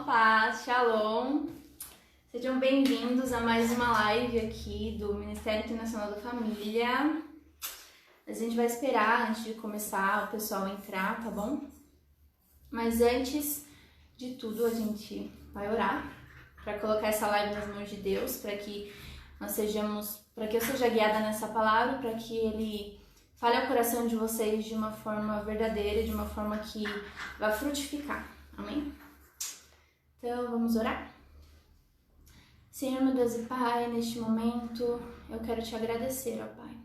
paz, shalom. Sejam bem-vindos a mais uma live aqui do Ministério Internacional da Família. A gente vai esperar, antes de começar, o pessoal entrar, tá bom? Mas antes de tudo, a gente vai orar para colocar essa live nas mãos de Deus, para que eu seja guiada nessa palavra, para que Ele fale ao coração de vocês de uma forma verdadeira, de uma forma que vai frutificar. Amém? Então, vamos orar? Senhor, meu Deus e Pai, neste momento eu quero te agradecer, ó Pai.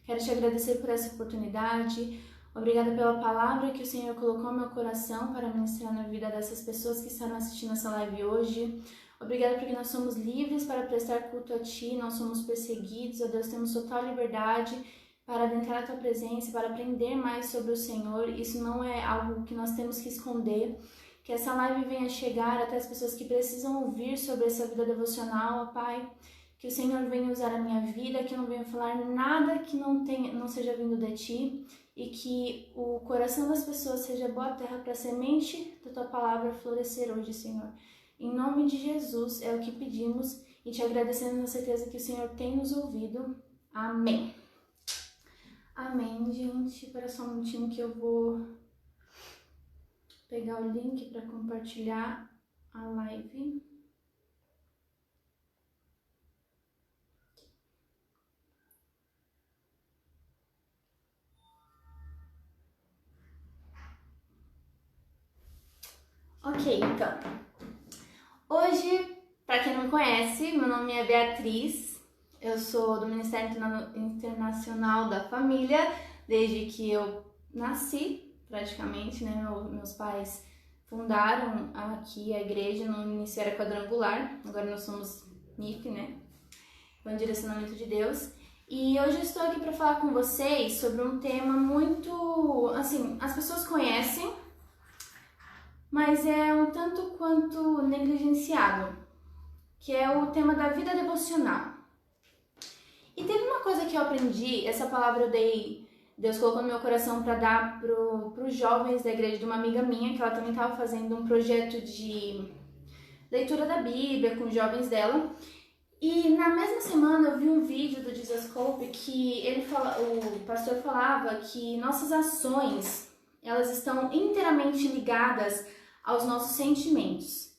Quero te agradecer por essa oportunidade. Obrigada pela palavra que o Senhor colocou no meu coração para ministrar na vida dessas pessoas que estarão assistindo essa live hoje. Obrigada porque nós somos livres para prestar culto a Ti, não somos perseguidos, ó Deus, temos total liberdade para adentrar a Tua presença, para aprender mais sobre o Senhor. Isso não é algo que nós temos que esconder. Que essa live venha chegar até as pessoas que precisam ouvir sobre essa vida devocional, ó Pai. Que o Senhor venha usar a minha vida, que eu não venha falar nada que não seja vindo de Ti. E que o coração das pessoas seja boa terra para a semente da Tua palavra florescer hoje, Senhor. Em nome de Jesus é o que pedimos e te agradecendo na certeza que o Senhor tem nos ouvido. Amém. Amém, gente. Espera só um minutinho que eu vou pegar o link para compartilhar a live. Ok, então. Hoje, para quem não me conhece, meu nome é Beatriz. Eu sou do Ministério Internacional da Família desde que eu nasci, praticamente, né? Meus pais fundaram aqui a igreja, no início era quadrangular, agora nós somos MIF, né? Com o direcionamento de Deus. E hoje eu estou aqui para falar com vocês sobre um tema muito, assim, as pessoas conhecem, mas é um tanto quanto negligenciado, que é o tema da vida devocional. E teve uma coisa que eu aprendi, essa palavra Deus colocou no meu coração para dar para os jovens da igreja de uma amiga minha, que ela também estava fazendo um projeto de leitura da Bíblia com os jovens dela. E na mesma semana eu vi um vídeo do Jesus Cope que o pastor falava que nossas ações, elas estão inteiramente ligadas aos nossos sentimentos,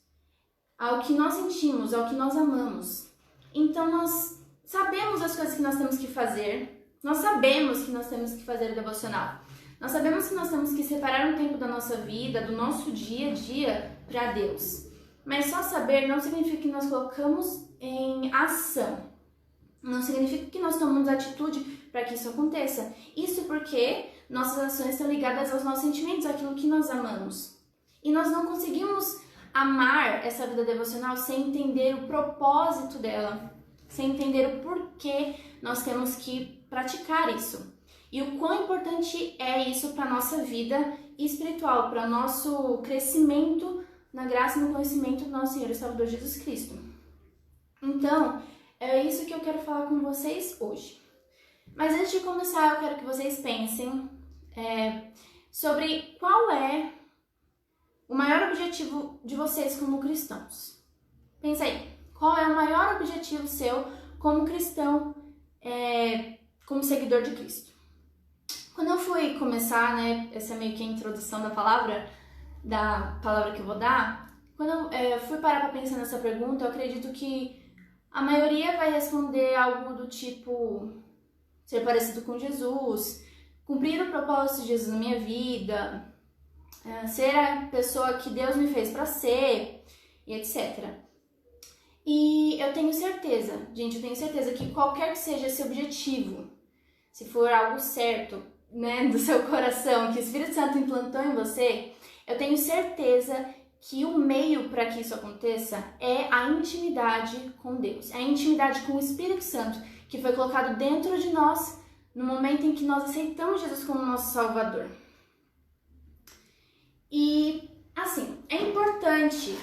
ao que nós sentimos, ao que nós amamos. Então nós sabemos as coisas que nós temos que fazer, nós sabemos que nós temos que fazer o devocional, nós sabemos que nós temos que separar um tempo da nossa vida, do nosso dia a dia para Deus. Mas só saber não significa que nós colocamos em ação, não significa que nós tomamos atitude para que isso aconteça. Isso porque nossas ações estão ligadas aos nossos sentimentos, àquilo que nós amamos. E nós não conseguimos amar essa vida devocional sem entender o propósito dela, sem entender o porquê nós temos que praticar isso. E o quão importante é isso para a nossa vida espiritual, para o nosso crescimento na graça e no conhecimento do nosso Senhor e Salvador Jesus Cristo. Então, é isso que eu quero falar com vocês hoje. Mas antes de começar, eu quero que vocês pensem sobre qual é o maior objetivo de vocês como cristãos. Pensa aí, qual é o maior objetivo seu como cristão, como seguidor de Cristo? Quando eu fui começar, né, essa é meio que a introdução da palavra que eu vou dar, quando eu fui parar para pensar nessa pergunta, eu acredito que a maioria vai responder algo do tipo ser parecido com Jesus, cumprir o propósito de Jesus na minha vida, ser a pessoa que Deus me fez para ser, e etc. E eu tenho certeza que qualquer que seja esse objetivo, se for algo certo, né, do seu coração, que o Espírito Santo implantou em você, eu tenho certeza que o meio para que isso aconteça é a intimidade com Deus, é a intimidade com o Espírito Santo, que foi colocado dentro de nós no momento em que nós aceitamos Jesus como nosso Salvador. E, assim, é importante,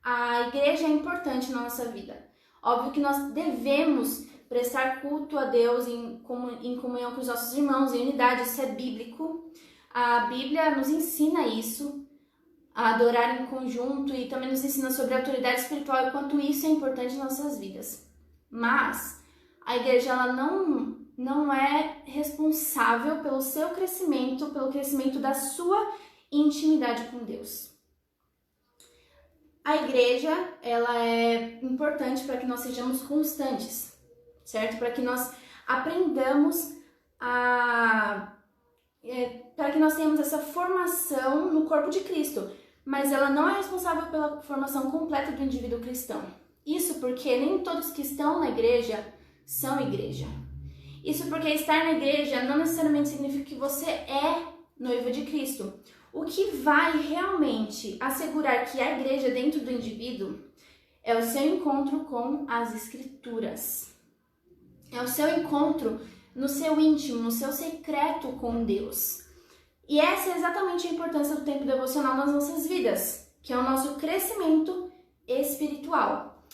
a igreja é importante na nossa vida. Óbvio que nós devemos prestar culto a Deus em comunhão com os nossos irmãos, em unidade, isso é bíblico. A Bíblia nos ensina isso. a adorar em conjunto e também nos ensina sobre a autoridade espiritual e quanto isso é importante em nossas vidas. Mas a igreja ela não é responsável pelo seu crescimento, pelo crescimento da sua intimidade com Deus. A igreja ela é importante para que nós sejamos constantes, certo? Para que nós aprendamos para que nós tenhamos essa formação no corpo de Cristo, mas ela não é responsável pela formação completa do indivíduo cristão. Isso porque nem todos que estão na igreja são igreja. Isso porque estar na igreja não necessariamente significa que você é noiva de Cristo. O que vai realmente assegurar que a igreja dentro do indivíduo é o seu encontro com as Escrituras. É o seu encontro no seu íntimo, no seu secreto com Deus. E essa é exatamente a importância do tempo devocional nas nossas vidas, que é o nosso crescimento espiritual.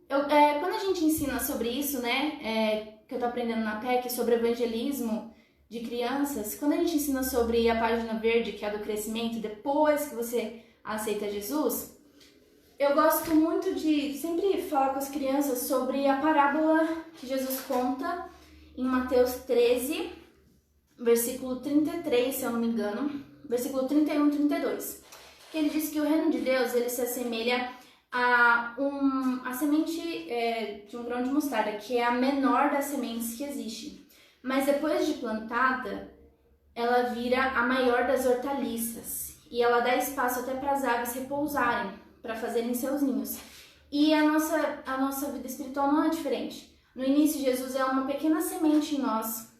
Quando a gente ensina sobre isso, que eu tô aprendendo na PEC, sobre evangelismo de crianças, quando a gente ensina sobre a página verde, que é a do crescimento, depois que você aceita Jesus, eu gosto muito de sempre falar com as crianças sobre a parábola que Jesus conta em Mateus 13, versículo 33, se eu não me engano, versículo 31 e 32, que ele diz que o reino de Deus ele se assemelha a semente de um grão de mostarda, que é a menor das sementes que existe. Mas depois de plantada, ela vira a maior das hortaliças e ela dá espaço até para as aves repousarem, para fazerem seus ninhos. E a nossa vida espiritual não é diferente. No início, Jesus é uma pequena semente em nós,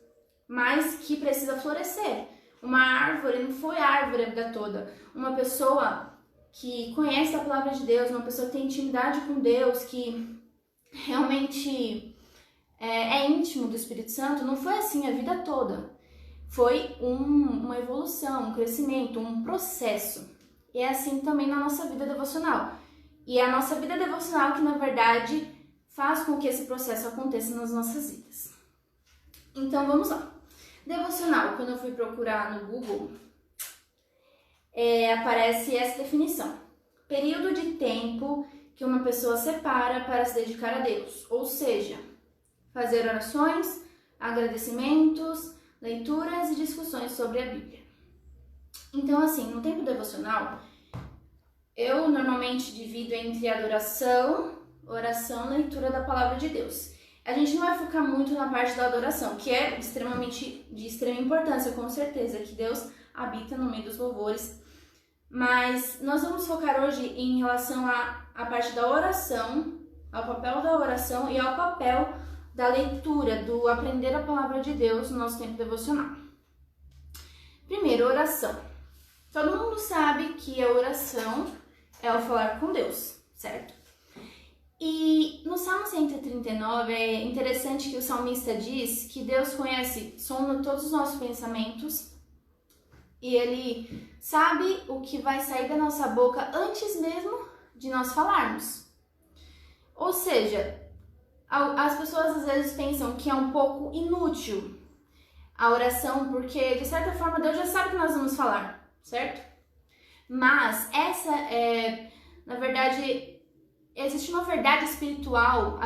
mas que precisa florescer. Uma árvore não foi árvore a vida toda. Uma pessoa que conhece a palavra de Deus, uma pessoa que tem intimidade com Deus, que realmente é íntimo do Espírito Santo, não foi assim a vida toda. Foi uma evolução, um crescimento, um processo. E é assim também na nossa vida devocional. E é a nossa vida devocional que, na verdade, faz com que esse processo aconteça nas nossas vidas. Então, vamos lá. Devocional, quando eu fui procurar no Google, aparece essa definição. Período de tempo que uma pessoa separa para se dedicar a Deus. Ou seja, fazer orações, agradecimentos, leituras e discussões sobre a Bíblia. Então, assim, no tempo devocional, eu normalmente divido entre adoração, oração, leitura da palavra de Deus. A gente não vai focar muito na parte da adoração, que é de extrema importância, com certeza, que Deus habita no meio dos louvores. Mas nós vamos focar hoje em relação à parte da oração, ao papel da oração e ao papel da leitura, do aprender a palavra de Deus no nosso tempo devocional. Primeiro, oração. Todo mundo sabe que a oração é o falar com Deus, certo? E no Salmo 139 é interessante que o salmista diz que Deus sonda todos os nossos pensamentos e Ele sabe o que vai sair da nossa boca antes mesmo de nós falarmos. Ou seja, as pessoas às vezes pensam que é um pouco inútil a oração, porque de certa forma Deus já sabe o que nós vamos falar, certo? Mas na verdade, existe uma verdade espiritual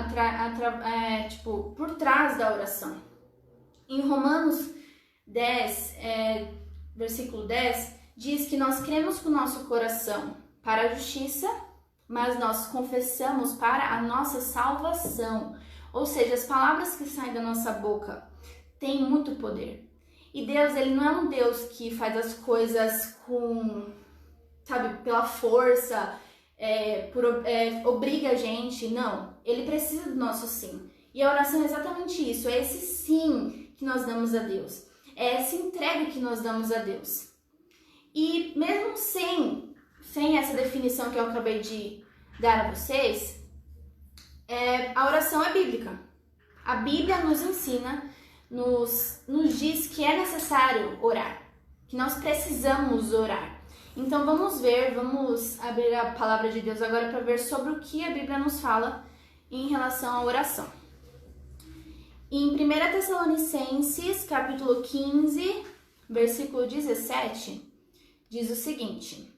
por trás da oração. Em Romanos 10, versículo 10, diz que nós cremos com o nosso coração para a justiça, mas nós confessamos para a nossa salvação. Ou seja, as palavras que saem da nossa boca têm muito poder. E Deus, Ele não é um Deus que faz as coisas pela força, obriga a gente. Não, Ele precisa do nosso sim. E a oração é exatamente isso, é esse sim que nós damos a Deus. É essa entrega que nós damos a Deus. E mesmo sem essa definição que eu acabei de dar a vocês, a oração é bíblica. A Bíblia nos ensina, nos diz que é necessário orar, que nós precisamos orar. Então vamos abrir a palavra de Deus agora para ver sobre o que a Bíblia nos fala em relação à oração. Em 1 Tessalonicenses, capítulo 15, versículo 17, diz o seguinte: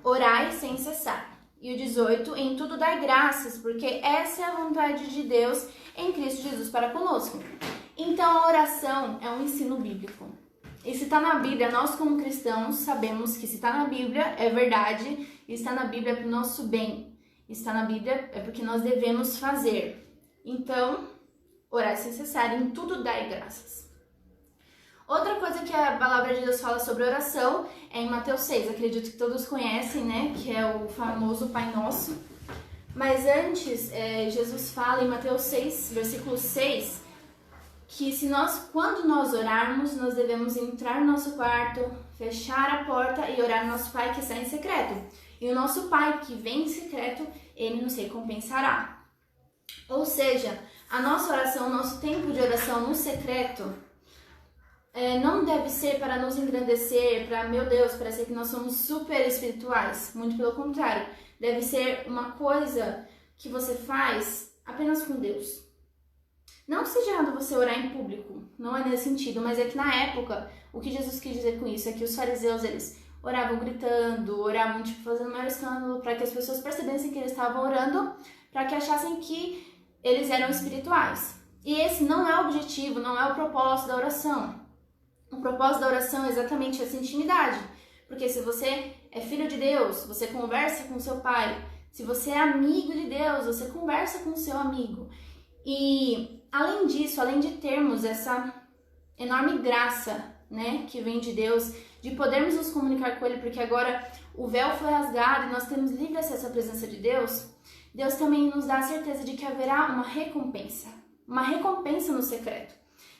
Orai sem cessar. E o 18, em tudo dar graças, porque essa é a vontade de Deus em Cristo Jesus para conosco. Então a oração é um ensino bíblico. E se está na Bíblia, nós como cristãos sabemos que se está na Bíblia é verdade, e está na Bíblia é para o nosso bem. Está na Bíblia é porque nós devemos fazer. Então, orar sem cessar, em tudo dar graças. Outra coisa que a palavra de Deus fala sobre oração é em Mateus 6, acredito que todos conhecem, né? Que é o famoso Pai Nosso. Mas antes, Jesus fala em Mateus 6, versículo 6, que quando nós orarmos, nós devemos entrar no nosso quarto, fechar a porta e orar ao nosso Pai que está em secreto. E o nosso Pai que vem em secreto, Ele nos recompensará. Ou seja, a nossa oração, o nosso tempo de oração no secreto, não deve ser para nos engrandecer, para, meu Deus, parecer que nós somos super espirituais. Muito pelo contrário. Deve ser uma coisa que você faz apenas com Deus. Não que seja errado você orar em público, não é nesse sentido, mas é que na época, o que Jesus quis dizer com isso é que os fariseus, eles oravam gritando, oravam tipo, fazendo maior escândalo, para que as pessoas percebessem que eles estavam orando, para que achassem que eles eram espirituais. E esse não é o objetivo, não é o propósito da oração. O propósito da oração é exatamente essa intimidade. Porque se você é filho de Deus, você conversa com seu pai. Se você é amigo de Deus, você conversa com seu amigo. E além disso, além de termos essa enorme graça, né, que vem de Deus, de podermos nos comunicar com Ele, porque agora o véu foi rasgado e nós temos livre acesso à presença de Deus, Deus também nos dá a certeza de que haverá uma recompensa no secreto,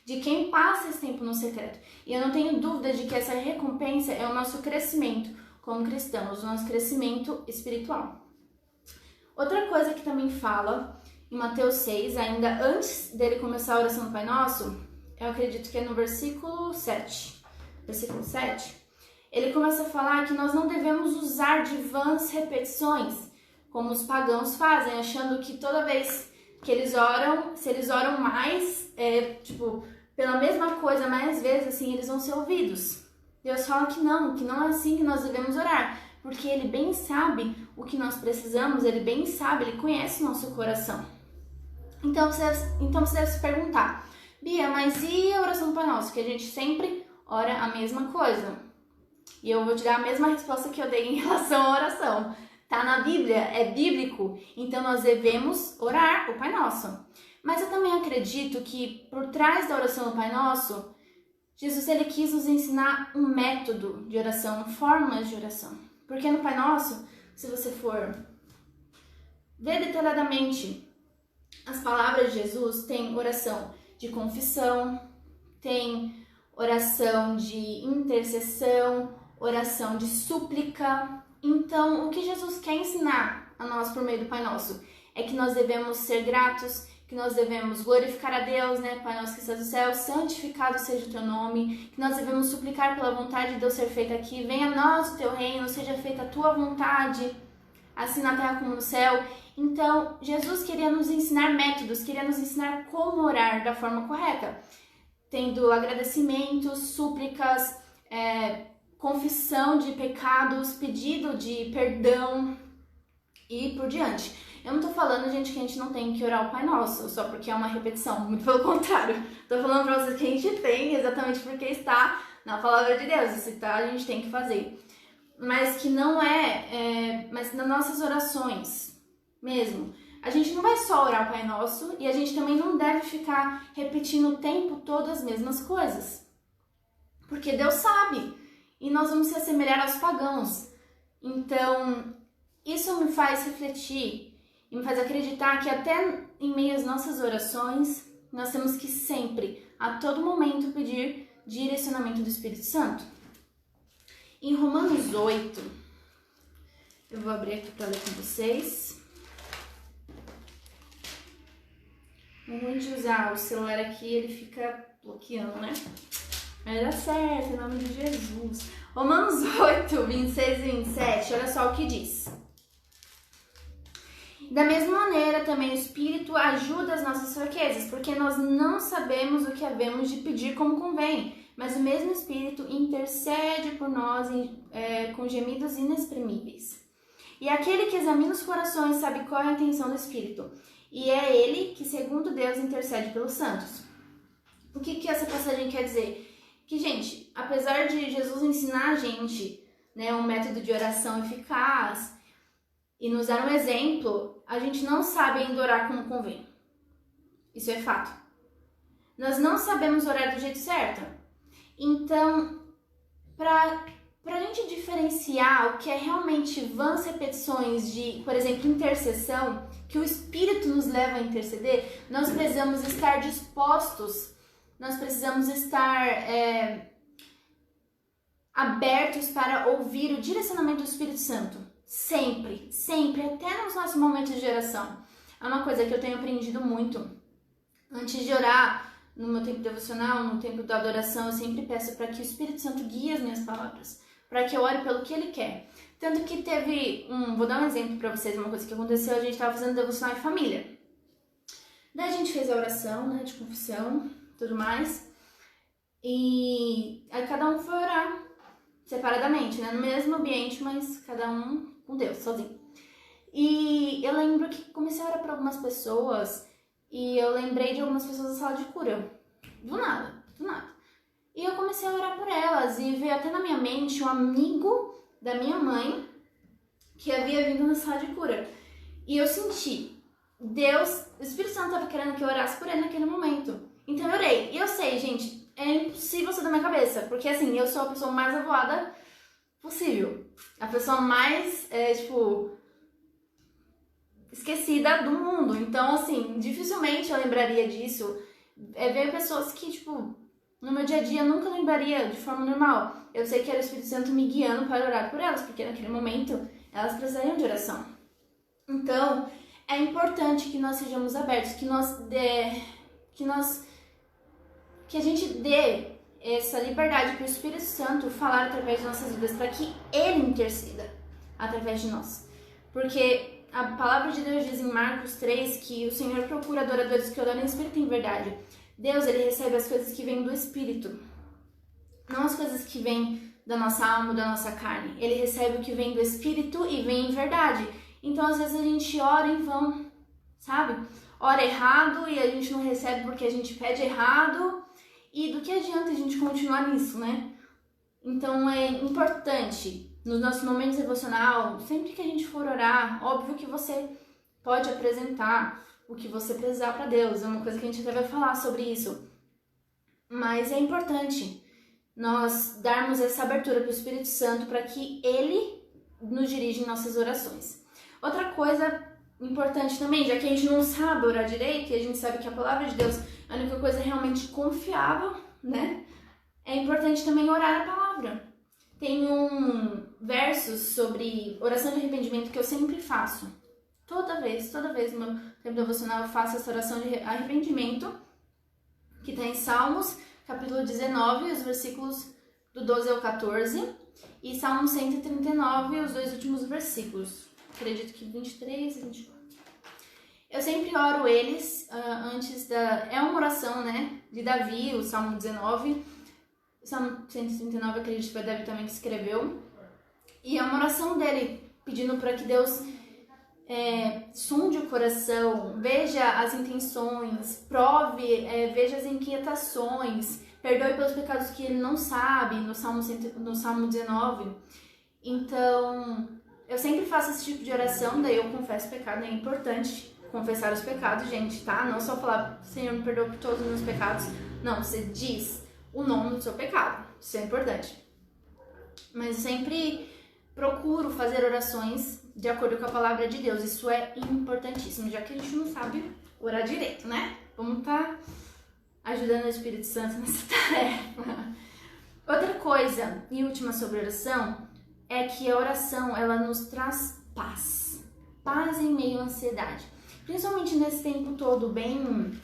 de quem passa esse tempo no secreto. E eu não tenho dúvida de que essa recompensa é o nosso crescimento como cristãos, o nosso crescimento espiritual. Outra coisa que também fala em Mateus 6, ainda antes dele começar a oração do Pai Nosso, eu acredito que é no versículo 7. Versículo 7, ele começa a falar que nós não devemos usar de vãs repetições, como os pagãos fazem, achando que toda vez que eles oram, se eles oram mais, pela mesma coisa, mais vezes, assim, eles vão ser ouvidos. Deus fala que não é assim que nós devemos orar, porque Ele bem sabe o que nós precisamos, Ele bem sabe, Ele conhece o nosso coração. Então você deve se perguntar, Bia, mas e a oração do Pai Nosso? Que a gente sempre ora a mesma coisa. E eu vou te dar a mesma resposta que eu dei em relação à oração. Tá na Bíblia, é bíblico, então nós devemos orar o Pai Nosso. Mas eu também acredito que por trás da oração do Pai Nosso, Jesus ele quis nos ensinar um método de oração, formas de oração. Porque no Pai Nosso, se você for ver detalhadamente as palavras de Jesus, tem oração de confissão, tem oração de intercessão, oração de súplica. Então, o que Jesus quer ensinar a nós por meio do Pai Nosso é que nós devemos ser gratos, que nós devemos glorificar a Deus, né? Pai Nosso que estás no céu, santificado seja o teu nome, que nós devemos suplicar pela vontade de Deus ser feita aqui, venha a nós o teu reino, seja feita a tua vontade, assim na terra como no céu. Então, Jesus queria nos ensinar métodos, queria nos ensinar como orar da forma correta, tendo agradecimentos, súplicas, confissão de pecados, pedido de perdão e por diante. Eu não tô falando, gente, que a gente não tem que orar o Pai Nosso, só porque é uma repetição, muito pelo contrário. Tô falando pra vocês que a gente tem, exatamente porque está na Palavra de Deus, e se tá, a gente tem que fazer. Mas que não mas nas nossas orações mesmo, a gente não vai só orar o Pai Nosso e a gente também não deve ficar repetindo o tempo todo as mesmas coisas. Porque Deus sabe, e nós vamos se assemelhar aos pagãos. Então, isso me faz refletir e me faz acreditar que até em meio às nossas orações, nós temos que sempre, a todo momento, pedir direcionamento do Espírito Santo. Em Romanos 8, eu vou abrir aqui para ler com vocês. O ruim de usar o celular aqui, ele fica bloqueando, né? Vai dar certo, em nome de Jesus. Romanos 8, 26 e 27, olha só o que diz. Da mesma maneira, também o Espírito ajuda as nossas fraquezas, porque nós não sabemos o que havemos de pedir como convém, mas o mesmo Espírito intercede por nós com gemidos inexprimíveis. E aquele que examina os corações sabe qual é a intenção do Espírito, e é ele que, segundo Deus, intercede pelos santos. O que essa passagem quer dizer? Que, gente, apesar de Jesus ensinar a gente, né, um método de oração eficaz e nos dar um exemplo, a gente não sabe ainda orar como convém. Isso é fato. Nós não sabemos orar do jeito certo. Então, para a gente diferenciar o que é realmente vãs repetições de, por exemplo, intercessão, que o Espírito nos leva a interceder, nós precisamos estar dispostos, nós precisamos estar abertos para ouvir o direcionamento do Espírito Santo. Sempre, sempre, até nos nossos momentos de oração. É uma coisa que eu tenho aprendido muito. Antes de orar, no meu tempo devocional, no tempo da adoração, eu sempre peço para que o Espírito Santo guie as minhas palavras, para que eu ore pelo que Ele quer. Tanto que vou dar um exemplo para vocês, uma coisa que aconteceu, a gente estava fazendo devocional em família. Daí a gente fez a oração, né, de confissão, tudo mais, e aí cada um foi orar separadamente, né, no mesmo ambiente, mas cada um com Deus, sozinho. E eu lembro que comecei a orar para algumas pessoas, e eu lembrei de algumas pessoas da sala de cura, do nada. E eu comecei a orar por elas, e veio até na minha mente um amigo da minha mãe que havia vindo na sala de cura. E eu senti, Deus, o Espírito Santo estava querendo que eu orasse por ele naquele momento. Então eu orei. E eu sei, gente, é impossível sair da minha cabeça, porque assim, eu sou a pessoa mais avoada possível. A pessoa mais, esquecida do mundo. Então, assim, dificilmente eu lembraria disso. Veio pessoas que, no meu dia a dia eu nunca lembraria de forma normal. Eu sei que era o Espírito Santo me guiando para orar por elas, porque naquele momento elas precisariam de oração. Então, é importante que nós sejamos abertos, que a gente dê essa liberdade para o Espírito Santo falar através de nossas vidas, para que Ele interceda através de nós. Porque a palavra de Deus diz em Marcos 3 que o Senhor procura adoradores que adoram em Espírito e em verdade. Deus, Ele recebe as coisas que vêm do Espírito, não as coisas que vêm da nossa alma, da nossa carne. Ele recebe o que vem do Espírito e vem em verdade. Então, às vezes, a gente ora em vão, sabe? Ora errado e a gente não recebe porque a gente pede errado. E do que adianta a gente continuar nisso, né? Então, é importante, nos nossos momentos devocional, sempre que a gente for orar, óbvio que você pode apresentar o que você precisar para Deus. É uma coisa que a gente até vai falar sobre isso. Mas é importante nós darmos essa abertura para o Espírito Santo para que Ele nos dirija em nossas orações. Outra coisa importante também, já que a gente não sabe orar direito, e a gente sabe que a palavra de Deus é a única coisa realmente confiável, né? É importante também orar a palavra. Tem um verso sobre oração de arrependimento que eu sempre faço. Toda vez no meu tempo devocional eu faço essa oração de arrependimento, que está em Salmos, capítulo 19, os versículos do 12 ao 14, e Salmo 139, os dois últimos versículos. Acredito que 23 e 24. Eu sempre oro eles antes da... É uma oração, né, de Davi, o Salmo 19. O Salmo 139, acredito que foi Davi também que escreveu. E é uma oração dele, pedindo para que Deus sonde o coração, veja as intenções, prove, veja as inquietações, perdoe pelos pecados que ele não sabe, no Salmo 19. Então, eu sempre faço esse tipo de oração, daí eu confesso o pecado, é importante confessar os pecados, gente, tá? Não só falar, Senhor, me perdoa por todos os meus pecados. Não, você diz o nome do seu pecado, isso é importante. Mas eu sempre procuro fazer orações de acordo com a palavra de Deus, isso é importantíssimo, já que a gente não sabe orar direito, né? Vamos estar ajudando o Espírito Santo nessa tarefa. Outra coisa, e última sobre oração, é que a oração, ela nos traz paz. Paz em meio à ansiedade. Principalmente nesse tempo todo bem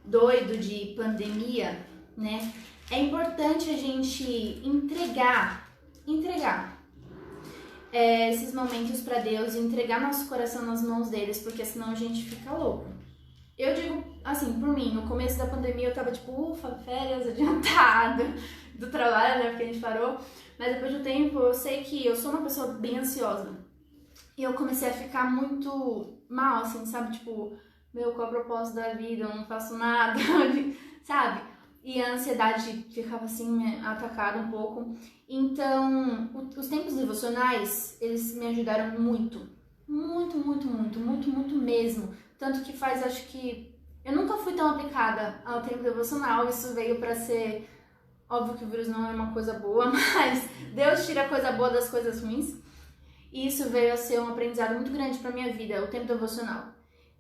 doido de pandemia, né? É importante a gente entregar esses momentos para Deus, entregar nosso coração nas mãos deles, porque senão a gente fica louco. Eu digo, assim, por mim, no começo da pandemia eu tava tipo, ufa, férias, adiantado do trabalho, né, porque a gente parou. Mas depois do tempo eu sei que eu sou uma pessoa bem ansiosa. E eu comecei a ficar muito mal, assim, sabe? Tipo, meu, qual é o propósito da vida? Eu não faço nada, sabe? E a ansiedade ficava assim, me atacada um pouco. Então, os tempos devocionais, eles me ajudaram muito. Muito, muito, muito, muito, muito mesmo. Tanto que faz, acho que... Eu nunca fui tão aplicada ao tempo devocional. Isso veio pra ser... Óbvio que o vírus não é uma coisa boa, mas Deus tira a coisa boa das coisas ruins. E isso veio a ser um aprendizado muito grande pra minha vida, o tempo devocional.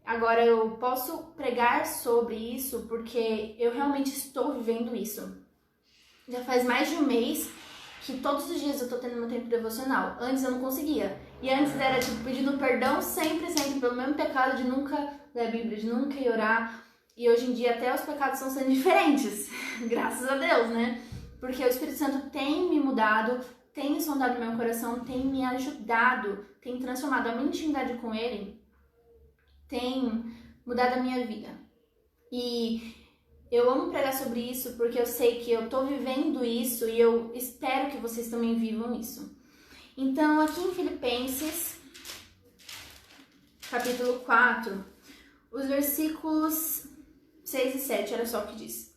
Agora eu posso pregar sobre isso porque eu realmente estou vivendo isso. Já faz mais de um mês que todos os dias eu tô tendo meu tempo devocional. Antes eu não conseguia. E antes era tipo pedindo perdão sempre pelo mesmo pecado de nunca ler a Bíblia, de nunca ir orar. E hoje em dia até os pecados estão sendo diferentes. Graças a Deus, né? Porque o Espírito Santo tem me mudado, tem sondado meu coração, tem me ajudado, tem transformado a minha intimidade com Ele, tem mudado a minha vida. E eu amo pregar sobre isso porque eu sei que eu tô vivendo isso e eu espero que vocês também vivam isso. Então, aqui em Filipenses, capítulo 4, os versículos 6 e 7, olha só o que diz.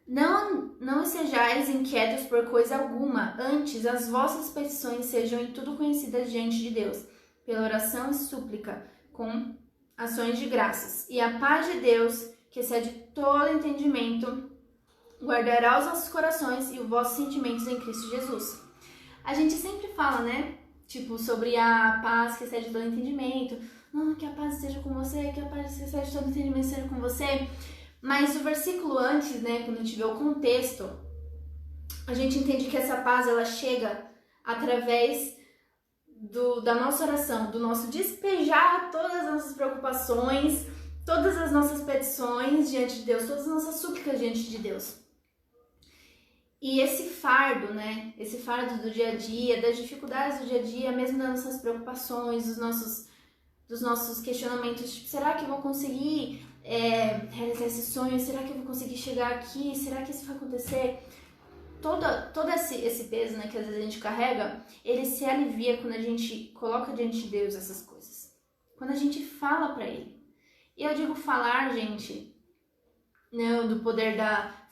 Não sejais inquietos por coisa alguma, antes as vossas petições sejam em tudo conhecidas diante de Deus, pela oração e súplica, com ações de graças. E a paz de Deus, que excede todo entendimento, guardará os vossos corações e os vossos sentimentos em Cristo Jesus. A gente sempre fala, né? Tipo, sobre a paz que excede todo entendimento. Não, que a paz esteja com você, que a paz que excede todo entendimento esteja com você. Mas o versículo antes, né, quando a gente vê o contexto, a gente entende que essa paz, ela chega através da nossa oração, do nosso despejar todas as nossas preocupações, todas as nossas petições diante de Deus, todas as nossas súplicas diante de Deus. E esse fardo, né, esse fardo do dia a dia, das dificuldades do dia a dia, mesmo das nossas preocupações, dos nossos questionamentos, tipo, será que eu vou conseguir realizar esse sonho? Será que eu vou conseguir chegar aqui? Será que isso vai acontecer? Todo esse peso, né, que às vezes a gente carrega, ele se alivia quando a gente coloca diante de Deus essas coisas. Quando a gente fala pra Ele. E eu digo falar, gente, não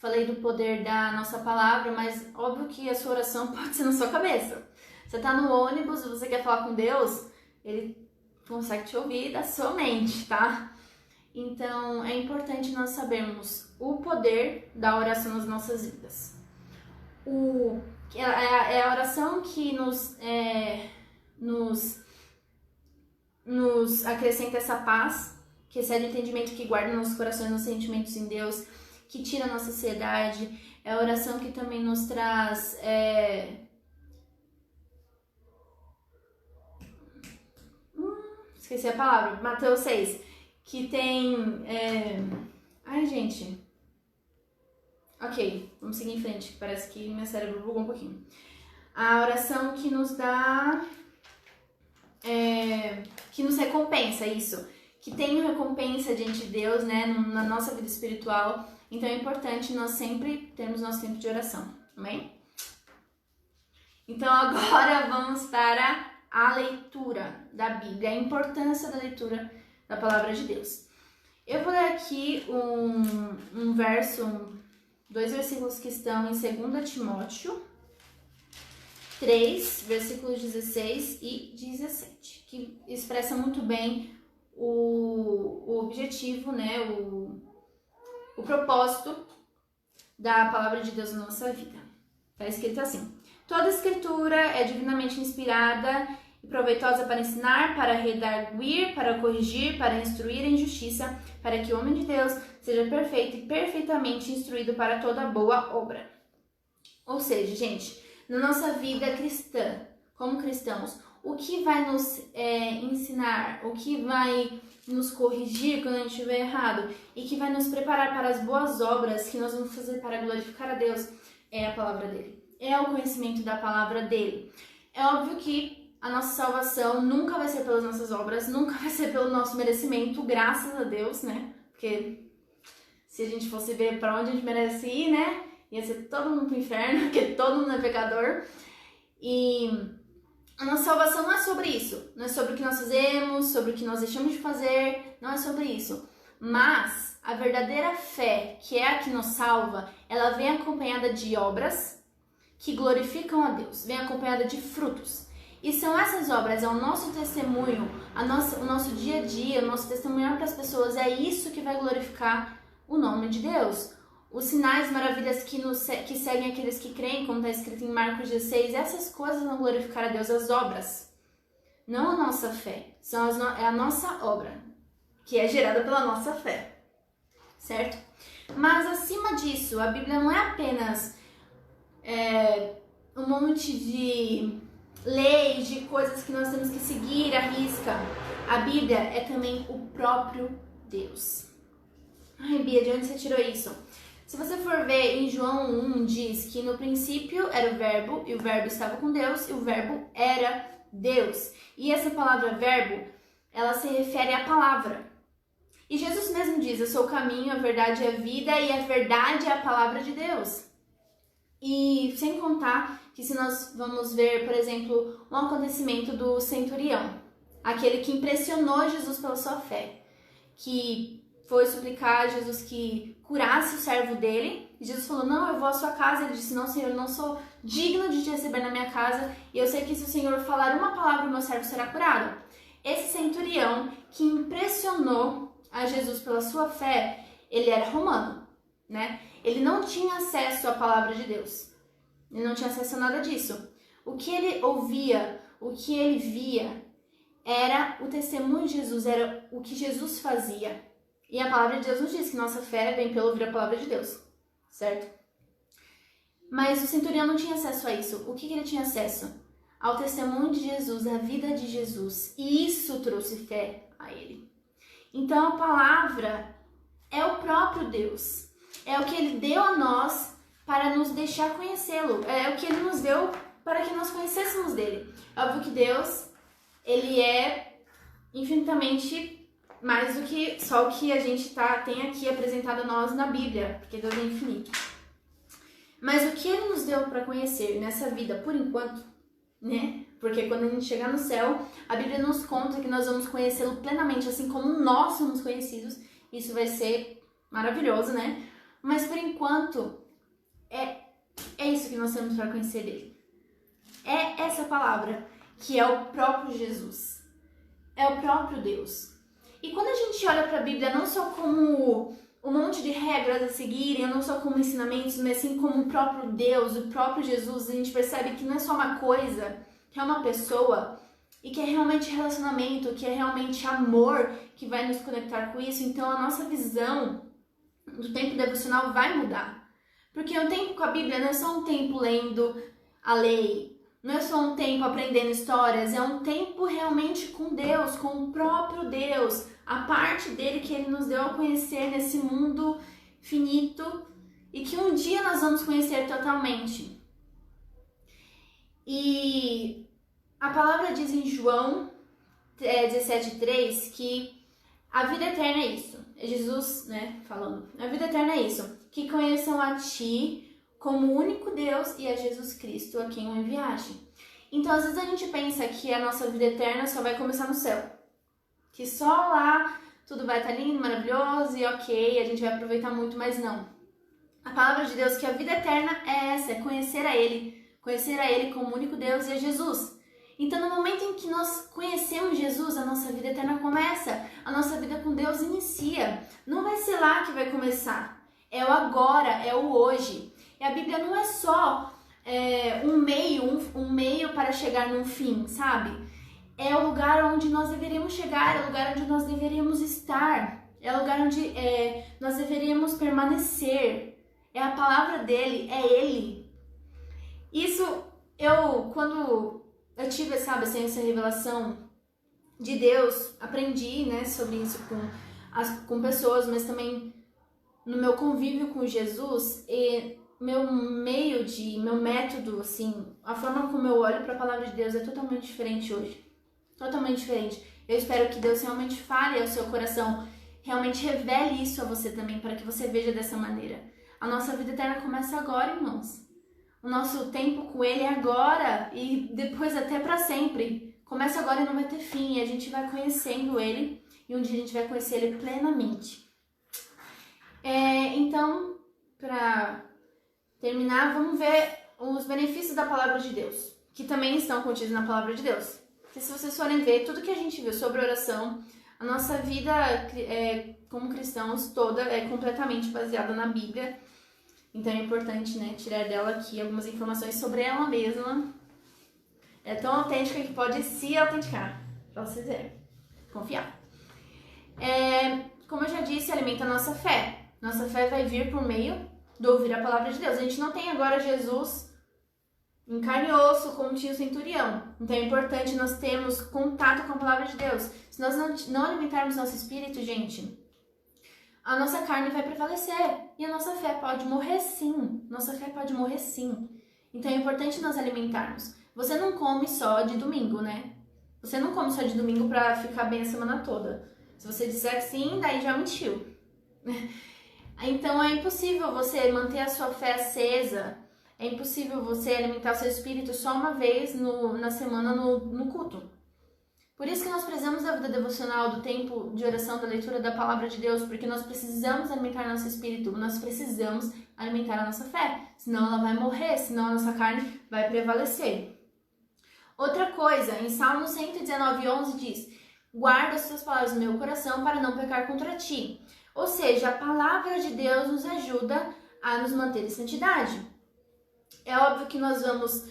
falei do poder da nossa palavra, mas óbvio que a sua oração pode ser na sua cabeça. Você tá no ônibus e você quer falar com Deus, Ele consegue te ouvir da sua mente, tá? Então, é importante nós sabermos o poder da oração nas nossas vidas. É a oração que nos acrescenta essa paz, que excede o entendimento, que guarda nossos corações, nossos sentimentos em Deus, que tira a nossa ansiedade. É a oração que também nos traz... esqueci a palavra. Mateus 6, que tem... Ai, gente... Ok, vamos seguir em frente, que parece que meu cérebro bugou um pouquinho. A oração que nos dá... que nos recompensa, isso. Que tem recompensa diante de Deus, né, na nossa vida espiritual. Então é importante nós sempre termos nosso tempo de oração, amém? Então agora vamos para a leitura da Bíblia, a importância da leitura da Palavra de Deus. Eu vou ler aqui um verso... Dois versículos que estão em 2 Timóteo 3, versículos 16 e 17, que expressa muito bem o objetivo, né, o propósito da palavra de Deus na nossa vida. Está escrito assim: toda escritura é divinamente inspirada e proveitosa para ensinar, para redarguir, para corrigir, para instruir em justiça, para que o homem de Deus seja perfeito e perfeitamente instruído para toda boa obra. Ou seja, gente, na nossa vida cristã, como cristãos, o que vai nos ensinar, o que vai nos corrigir quando a gente estiver errado e que vai nos preparar para as boas obras que nós vamos fazer para glorificar a Deus é a palavra dele, é o conhecimento da palavra dele. É óbvio que a nossa salvação nunca vai ser pelas nossas obras, nunca vai ser pelo nosso merecimento, graças a Deus, né? Porque se a gente fosse ver para onde a gente merece ir, né? Ia ser todo mundo pro inferno, porque todo mundo é pecador. E a nossa salvação não é sobre isso. Não é sobre o que nós fazemos, sobre o que nós deixamos de fazer. Não é sobre isso. Mas a verdadeira fé, que é a que nos salva, ela vem acompanhada de obras que glorificam a Deus. Vem acompanhada de frutos. E são essas obras, é o nosso testemunho, o nosso dia a dia, o nosso testemunhar para as pessoas. É isso que vai glorificar o nome de Deus. Os sinais, maravilhas que seguem aqueles que creem, como está escrito em Marcos 16, essas coisas vão glorificar a Deus, as obras. Não a nossa fé, é a nossa obra, que é gerada pela nossa fé, certo? Mas acima disso, a Bíblia não é apenas um monte de leis, de coisas que nós temos que seguir à risca. A Bíblia é também o próprio Deus. Ai, Bia, de onde você tirou isso? Se você for ver em João 1, diz que no princípio era o verbo, e o verbo estava com Deus, e o verbo era Deus. E essa palavra verbo, ela se refere à palavra. E Jesus mesmo diz, eu sou o caminho, a verdade e a vida, e a verdade é a palavra de Deus. E sem contar que se nós vamos ver, por exemplo, um acontecimento do centurião, aquele que impressionou Jesus pela sua fé, que foi suplicar a Jesus que curasse o servo dele, e Jesus falou, não, eu vou à sua casa. Ele disse, não, Senhor, eu não sou digno de te receber na minha casa, e eu sei que se o Senhor falar uma palavra, o meu servo será curado. Esse centurião que impressionou a Jesus pela sua fé, ele era romano, né? Ele não tinha acesso à palavra de Deus. Ele não tinha acesso a nada disso. O que ele ouvia, o que ele via, era o testemunho de Jesus, era o que Jesus fazia. E a palavra de Deus nos diz que nossa fé vem pelo ouvir a palavra de Deus, certo? Mas o centurião não tinha acesso a isso. O que ele tinha acesso? Ao testemunho de Jesus, à vida de Jesus. E isso trouxe fé a ele. Então a palavra é o próprio Deus. É o que ele deu a nós para nos deixar conhecê-lo. É o que ele nos deu para que nós conhecêssemos dele. É óbvio que Deus, ele é infinitamente mais do que só o que a gente tem aqui apresentado a nós na Bíblia, porque Deus é infinito. Mas o que ele nos deu para conhecer nessa vida, por enquanto, né? Porque quando a gente chegar no céu, a Bíblia nos conta que nós vamos conhecê-lo plenamente, assim como nós somos conhecidos. Isso vai ser maravilhoso, né? Mas por enquanto, é isso que nós temos para conhecer dele. É essa palavra, que é o próprio Jesus. É o próprio Deus. E quando a gente olha para a Bíblia não só como um monte de regras a seguirem, não só como ensinamentos, mas sim como o próprio Deus, o próprio Jesus, a gente percebe que não é só uma coisa, que é uma pessoa, e que é realmente relacionamento, que é realmente amor que vai nos conectar com isso. Então a nossa visão do tempo devocional vai mudar. Porque um tempo com a Bíblia não é só um tempo lendo a lei, não é só um tempo aprendendo histórias, é um tempo realmente com Deus, com o próprio Deus, a parte dele que ele nos deu a conhecer nesse mundo finito e que um dia nós vamos conhecer totalmente. E a palavra diz em João 17,3 que a vida eterna é isso. É Jesus, né, falando. A vida eterna é isso. Que conheçam a Ti como o único Deus e a Jesus Cristo a quem o enviaste. Então, às vezes a gente pensa que a nossa vida eterna só vai começar no céu. Que só lá tudo vai estar lindo, maravilhoso e ok, a gente vai aproveitar muito, mas não. A palavra de Deus que a vida eterna é essa, é conhecer a Ele como o único Deus e a Jesus. Então, no momento em que nós conhecemos Jesus, a nossa vida eterna começa, a nossa vida com Deus inicia. Não vai ser lá que vai começar, é o agora, é o hoje. E a Bíblia não é só um meio para chegar num fim, sabe? É o lugar onde nós deveríamos chegar, é o lugar onde nós deveríamos estar, é o lugar onde nós deveríamos permanecer. É a palavra dele, é ele. Isso, quando eu tive, sabe, assim, essa revelação de Deus, aprendi, né, sobre isso com pessoas, mas também no meu convívio com Jesus, e meu método, assim, a forma como eu olho para a palavra de Deus é totalmente diferente hoje. Totalmente diferente. Eu espero que Deus realmente fale ao seu coração, realmente revele isso a você também, para que você veja dessa maneira. A nossa vida eterna começa agora, irmãos. O nosso tempo com Ele é agora e depois até para sempre. Começa agora e não vai ter fim. E a gente vai conhecendo Ele e um dia a gente vai conhecer Ele plenamente. Então, para terminar, vamos ver os benefícios da palavra de Deus, que também estão contidos na palavra de Deus. Porque se vocês forem ver tudo que a gente viu sobre oração, a nossa vida como cristãos toda é completamente baseada na Bíblia. Então é importante, né, tirar dela aqui algumas informações sobre ela mesma. É tão autêntica que pode se autenticar, pra vocês verem. Confiar. Como eu já disse, alimenta a nossa fé. Nossa fé vai vir por meio de ouvir a palavra de Deus. A gente não tem agora Jesus em carne e osso, como tinha o centurião. Então é importante nós termos contato com a palavra de Deus. Se nós não alimentarmos nosso espírito, gente, a nossa carne vai prevalecer. E a nossa fé pode morrer sim. Nossa fé pode morrer sim. Então é importante nós alimentarmos. Você não come só de domingo, né? Você não come só de domingo pra ficar bem a semana toda. Se você disser que sim, daí já mentiu. Então é impossível você manter a sua fé acesa. É impossível você alimentar o seu espírito só uma vez na semana no culto. Por isso que nós precisamos da vida devocional, do tempo de oração, da leitura da palavra de Deus, porque nós precisamos alimentar nosso espírito, nós precisamos alimentar a nossa fé, senão ela vai morrer, senão a nossa carne vai prevalecer. Outra coisa, em Salmo 119:11 diz: guarda as tuas palavras no meu coração para não pecar contra ti. Ou seja, a palavra de Deus nos ajuda a nos manter em santidade. É óbvio que nós vamos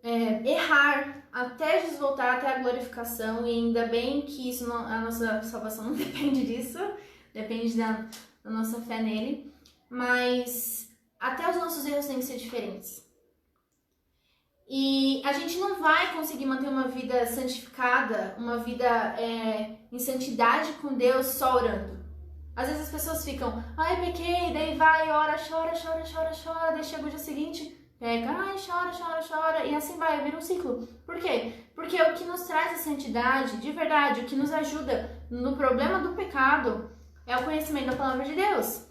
errar até Jesus voltar, até a glorificação, e ainda bem que isso a nossa salvação não depende disso, depende da nossa fé nele, mas até os nossos erros têm que ser diferentes. E a gente não vai conseguir manter uma vida santificada, uma vida em santidade com Deus só orando. Às vezes as pessoas ficam, ai, pequei, daí vai, ora, chora, daí chega o dia seguinte, pega, ai, chora, e assim vai, vira um ciclo. Por quê? Porque o que nos traz a santidade, de verdade, o que nos ajuda no problema do pecado é o conhecimento da palavra de Deus.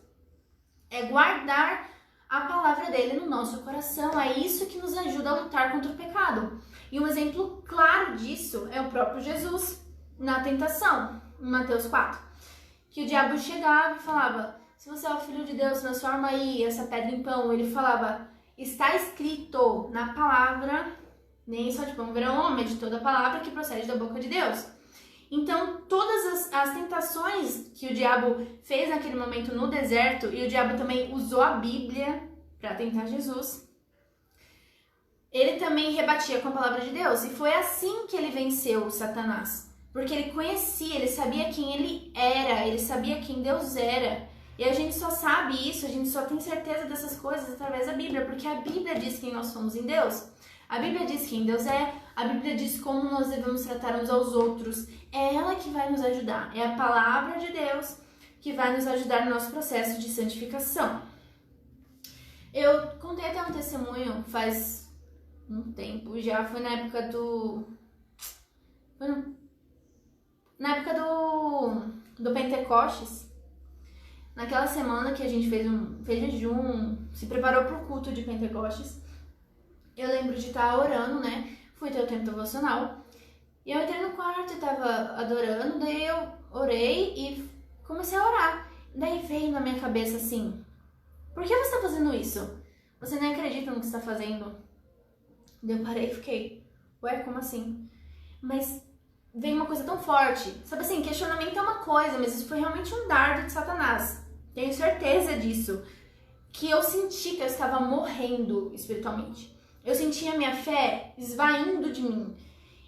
É guardar a palavra dele no nosso coração, é isso que nos ajuda a lutar contra o pecado. E um exemplo claro disso é o próprio Jesus na tentação, em Mateus 4. Que o diabo chegava e falava, se você é o filho de Deus, transforma aí essa pedra em pão. Ele falava, está escrito na palavra, nem só de pão virá um homem, de toda a palavra que procede da boca de Deus. Então, todas as tentações que o diabo fez naquele momento no deserto, e o diabo também usou a Bíblia para tentar Jesus, ele também rebatia com a palavra de Deus. E foi assim que ele venceu Satanás. Porque ele conhecia, ele sabia quem ele era, ele sabia quem Deus era. E a gente só sabe isso, a gente só tem certeza dessas coisas através da Bíblia, porque a Bíblia diz quem nós somos em Deus. A Bíblia diz quem Deus é, a Bíblia diz como nós devemos tratar uns aos outros. É ela que vai nos ajudar, é a palavra de Deus que vai nos ajudar no nosso processo de santificação. Eu contei até um testemunho faz um tempo já, foi na época do Pentecostes, naquela semana que a gente fez jejum, se preparou para o culto de Pentecostes. Eu lembro de estar orando, né? Fui ter o tempo devocional. E eu entrei no quarto e tava adorando, daí eu orei e comecei a orar. Daí veio na minha cabeça assim, por que você tá fazendo isso? Você nem acredita no que você tá fazendo. Daí eu parei e fiquei, ué, como assim? Mas veio uma coisa tão forte. Sabe assim, questionamento é uma coisa, mas isso foi realmente um dardo de Satanás. Tenho certeza disso. Que eu senti que eu estava morrendo espiritualmente. Eu senti a minha fé esvaindo de mim.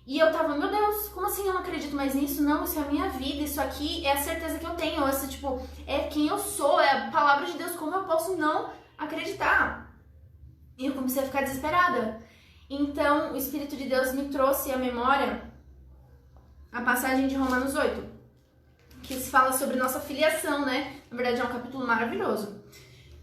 E eu tava, meu Deus, como assim eu não acredito mais nisso? Não, isso é a minha vida, isso aqui é a certeza que eu tenho. Essa, tipo, é quem eu sou, é a palavra de Deus, como eu posso não acreditar? E eu comecei a ficar desesperada. Então, o Espírito de Deus me trouxe à memória a passagem de Romanos 8, que se fala sobre nossa filiação, né? Na verdade, é um capítulo maravilhoso.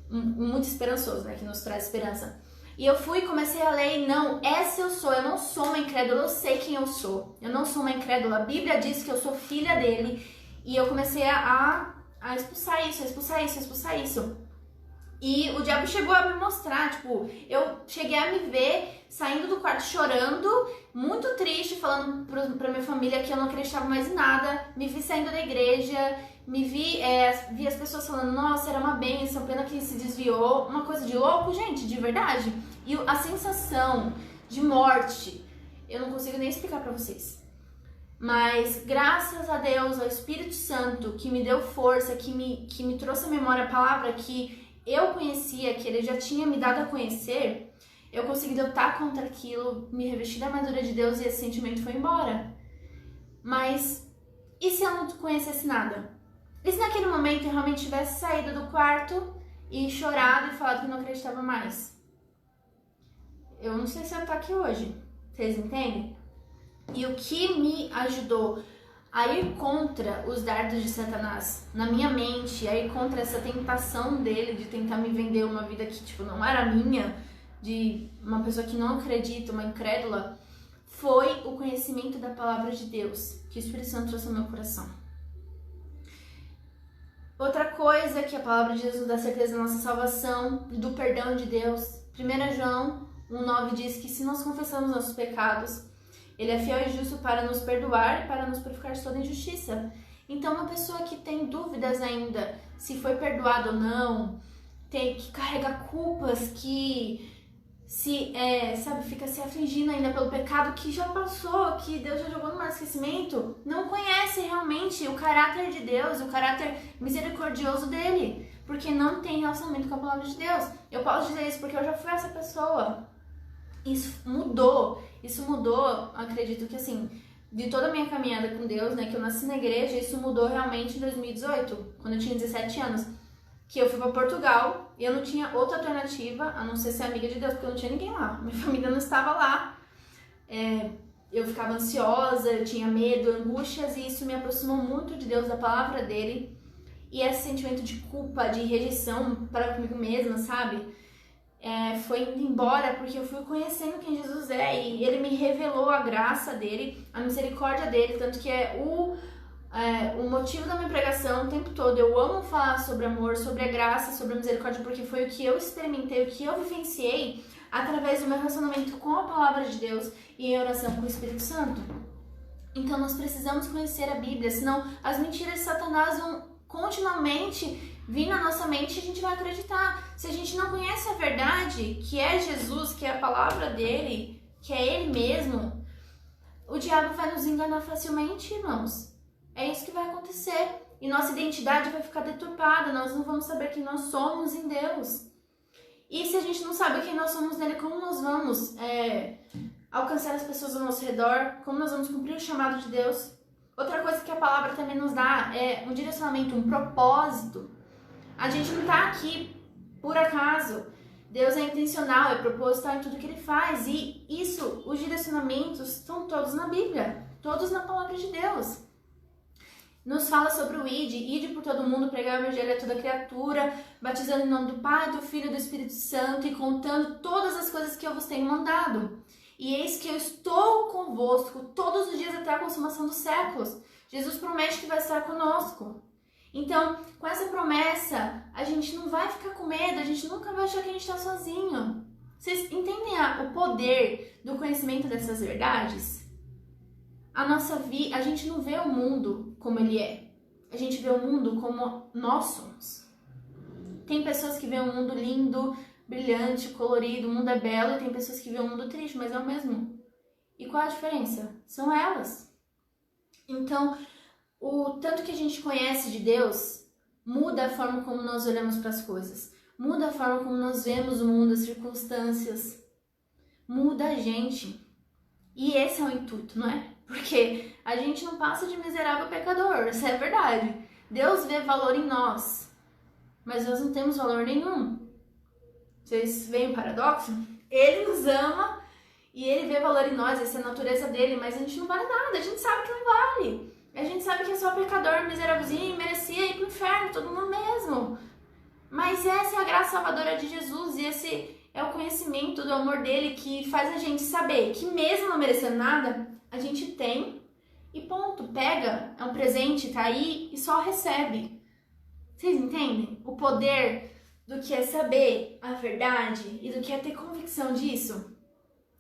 muito esperançoso, né? Que nos traz esperança. E eu fui e comecei a ler e não, essa eu sou, eu não sou uma incrédula, eu sei quem eu sou. Eu não sou uma incrédula, a Bíblia diz que eu sou filha dele. E eu comecei a expulsar isso, a expulsar isso, a expulsar isso. E o diabo chegou a me mostrar, tipo, eu cheguei a me ver saindo do quarto chorando, muito triste, falando pra minha família que eu não acreditava mais em nada. Me vi saindo da igreja, vi as pessoas falando, nossa, era uma bênção, pena que se desviou. Uma coisa de louco, gente, de verdade. E a sensação de morte, eu não consigo nem explicar pra vocês. Mas graças a Deus, ao Espírito Santo, que me deu força, que me trouxe à memória a palavra que eu conhecia, que ele já tinha me dado a conhecer, eu consegui lutar contra aquilo, me revestir da armadura de Deus e esse sentimento foi embora. Mas e se eu não conhecesse nada? E se naquele momento eu realmente tivesse saído do quarto e chorado e falado que não acreditava mais? Eu não sei se eu tô aqui hoje, vocês entendem? E o que me ajudou a ir contra os dardos de Satanás na minha mente, a ir contra essa tentação dele de tentar me vender uma vida que tipo não era minha, de uma pessoa que não acredita, uma incrédula, foi o conhecimento da palavra de Deus que o Espírito Santo trouxe ao meu coração. Outra coisa que a palavra de Deus nos dá certeza da nossa salvação, do perdão de Deus. 1 João 1,9 diz que se nós confessamos nossos pecados, ele é fiel e justo para nos perdoar e para nos purificar de toda injustiça. Então, uma pessoa que tem dúvidas ainda se foi perdoado ou não, que carrega culpas, que fica se afligindo ainda pelo pecado que já passou, que Deus já jogou no mar esquecimento, não conhece realmente o caráter de Deus, o caráter misericordioso dele, porque não tem relacionamento com a palavra de Deus. Eu posso dizer isso porque eu já fui essa pessoa. Isso mudou, acredito que assim, de toda a minha caminhada com Deus, né, que eu nasci na igreja, isso mudou realmente em 2018, quando eu tinha 17 anos, que eu fui para Portugal e eu não tinha outra alternativa a não ser ser amiga de Deus, porque eu não tinha ninguém lá, minha família não estava lá, eu ficava ansiosa, eu tinha medo, angústias, e isso me aproximou muito de Deus, da palavra dele, e esse sentimento de culpa, de rejeição para comigo mesma, sabe? Foi indo embora porque eu fui conhecendo quem Jesus é e ele me revelou a graça dele, a misericórdia dele, tanto que o motivo da minha pregação o tempo todo. Eu amo falar sobre amor, sobre a graça, sobre a misericórdia, porque foi o que eu experimentei, o que eu vivenciei através do meu relacionamento com a palavra de Deus e em oração com o Espírito Santo. Então nós precisamos conhecer a Bíblia, senão as mentiras de Satanás vão continuamente vir na nossa mente e a gente vai acreditar. Se a gente não conhece a verdade, que é Jesus, que é a palavra dele, que é ele mesmo, o diabo vai nos enganar facilmente, irmãos. É isso que vai acontecer. E nossa identidade vai ficar deturpada, nós não vamos saber quem nós somos em Deus. E se a gente não sabe quem nós somos nele, como nós vamos alcançar as pessoas ao nosso redor, como nós vamos cumprir o chamado de Deus? Outra coisa que a palavra também nos dá é um direcionamento, um propósito. A gente não está aqui por acaso. Deus é intencional, é proposital em tudo que ele faz. E isso, os direcionamentos estão todos na Bíblia, todos na palavra de Deus. Nos fala sobre o ide por todo mundo, pregar o evangelho a toda criatura, batizando em nome do Pai, do Filho e do Espírito Santo e contando todas as coisas que eu vos tenho mandado. E eis que eu estou convosco todos os dias até a consumação dos séculos. Jesus promete que vai estar conosco. Então, com essa promessa, a gente não vai ficar com medo, a gente nunca vai achar que a gente está sozinho. Vocês entendem o poder do conhecimento dessas verdades? A gente não vê o mundo como ele é. A gente vê o mundo como nós somos. Tem pessoas que veem o mundo lindo, brilhante, colorido, o mundo é belo, e tem pessoas que veem o mundo triste, mas é o mesmo. E qual a diferença? São elas. Então, o tanto que a gente conhece de Deus muda a forma como nós olhamos para as coisas, muda a forma como nós vemos o mundo, as circunstâncias, muda a gente. E esse é o intuito, não é? Porque a gente não passa de miserável pecador, isso é verdade. Deus vê valor em nós, mas nós não temos valor nenhum. Vocês veem o paradoxo? Ele nos ama e ele vê valor em nós, essa é a natureza dele, mas a gente não vale nada, a gente sabe que não vale. A gente sabe que é só pecador, miserávelzinho, merecia ir pro inferno, todo mundo mesmo. Mas essa é a graça salvadora de Jesus e esse é o conhecimento do amor dele que faz a gente saber que mesmo não merecendo nada, a gente tem e ponto, pega, é um presente, tá aí e só recebe. Vocês entendem? O poder do que é saber a verdade e do que é ter convicção disso.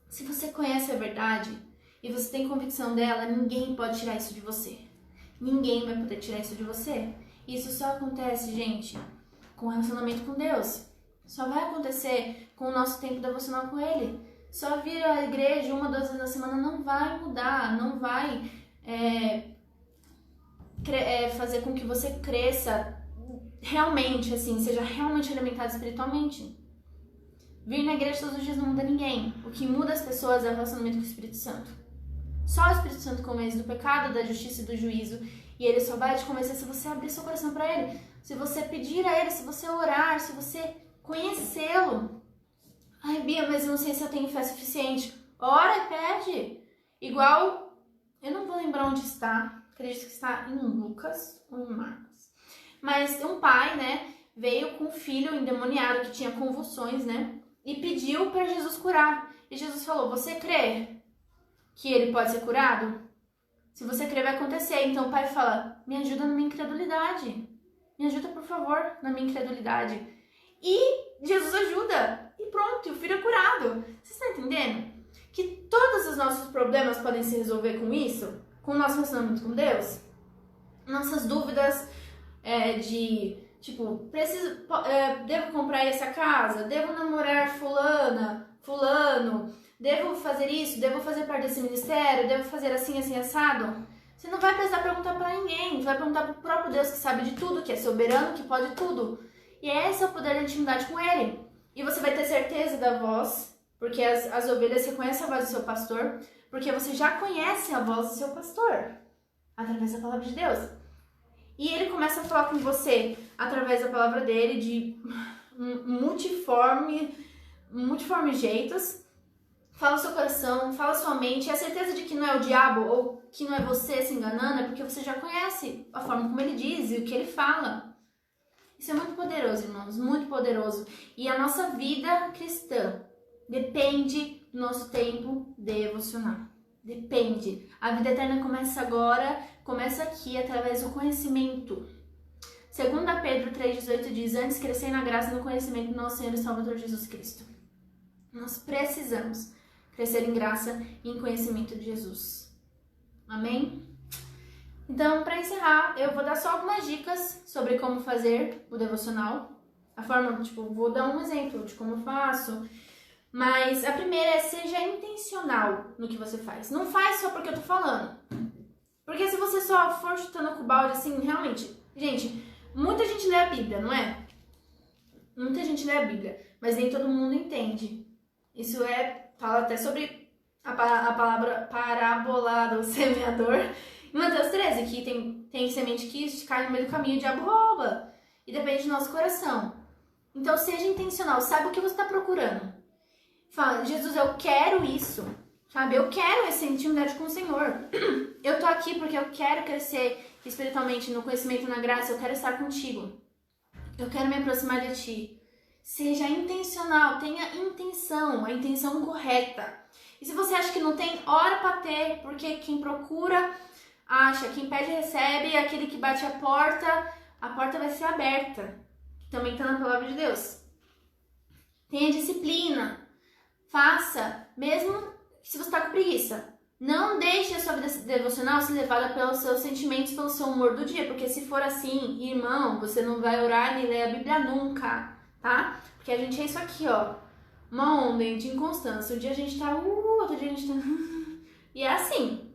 Se você conhece a verdade e você tem convicção dela, ninguém pode tirar isso de você. Ninguém vai poder tirar isso de você. Isso só acontece, gente, com o relacionamento com Deus. Só vai acontecer com o nosso tempo devocional com Ele. Só vir à igreja 1 ou 2 vezes na semana não vai mudar, não vai fazer com que você cresça realmente, assim, seja realmente alimentado espiritualmente. Vir na igreja todos os dias não muda ninguém. O que muda as pessoas é o relacionamento com o Espírito Santo. Só o Espírito Santo convence do pecado, da justiça e do juízo. E ele só vai te convencer se você abrir seu coração para ele. Se você pedir a ele, se você orar, se você conhecê-lo. Ai, Bia, mas eu não sei se eu tenho fé suficiente. Ora e pede. Igual, eu não vou lembrar onde está. Acredito que está em Lucas ou em Marcos. Mas um pai, né, veio com um filho endemoniado que tinha convulsões, né? E pediu para Jesus curar. E Jesus falou, você crê que ele pode ser curado? Se você crer, vai acontecer. Então o pai fala, me ajuda na minha incredulidade. Me ajuda, por favor, na minha incredulidade. E Jesus ajuda. E pronto, e o filho é curado. Vocês estão entendendo? Que todos os nossos problemas podem se resolver com isso? Com o nosso relacionamento com Deus? Nossas dúvidas de, tipo, devo comprar essa casa? Devo namorar fulano? Devo fazer isso? Devo fazer parte desse ministério? Devo fazer assim, assim, assado? Você não vai precisar perguntar pra ninguém. Você vai perguntar pro próprio Deus que sabe de tudo, que é soberano, que pode tudo. E esse é o poder da intimidade com Ele. E você vai ter certeza da voz, porque as ovelhas reconhecem a voz do seu pastor, porque você já conhece a voz do seu pastor, através da palavra de Deus. E Ele começa a falar com você, através da palavra dele, de multiforme jeitos. Fala o seu coração, fala a sua mente, e a certeza de que não é o diabo ou que não é você se enganando é porque você já conhece a forma como ele diz e o que ele fala. Isso é muito poderoso, irmãos, muito poderoso. E a nossa vida cristã depende do nosso tempo devocional. Depende. A vida eterna começa agora, começa aqui, através do conhecimento. 2 Pedro 3,18 diz, antes crescei na graça e no conhecimento do nosso Senhor e Salvador Jesus Cristo. Nós precisamos crescer em graça e em conhecimento de Jesus. Amém? Então, para encerrar, eu vou dar só algumas dicas sobre como fazer o devocional. A forma, vou dar um exemplo de como eu faço. Mas a primeira é seja intencional no que você faz. Não faz só porque eu tô falando. Porque se você só for chutando com o balde, assim, realmente... Gente, muita gente lê a Bíblia, não é? Muita gente lê a Bíblia, mas nem todo mundo entende. Isso fala até sobre a palavra parábola do semeador. Em Mateus 13, que tem semente que cai no meio do caminho e o diabo rouba. E depende do nosso coração. Então seja intencional, saiba o que você está procurando. Fala, Jesus, eu quero isso. Sabe, eu quero essa intimidade com o Senhor. Eu tô aqui porque eu quero crescer espiritualmente no conhecimento e na graça, eu quero estar contigo. Eu quero me aproximar de ti. Seja intencional, tenha intenção, a intenção correta. E se você acha que não tem, ora para ter, porque quem procura acha, quem pede recebe, aquele que bate a porta vai ser aberta. Também está na palavra de Deus. Tenha disciplina, faça, mesmo se você está com preguiça. Não deixe a sua vida devocional ser levada pelos seus sentimentos, pelo seu humor do dia, porque se for assim, irmão, você não vai orar nem ler a Bíblia nunca. Tá? Porque a gente é isso aqui, ó. Uma onda de inconstância. Um dia a gente tá... outro dia a gente tá... E é assim,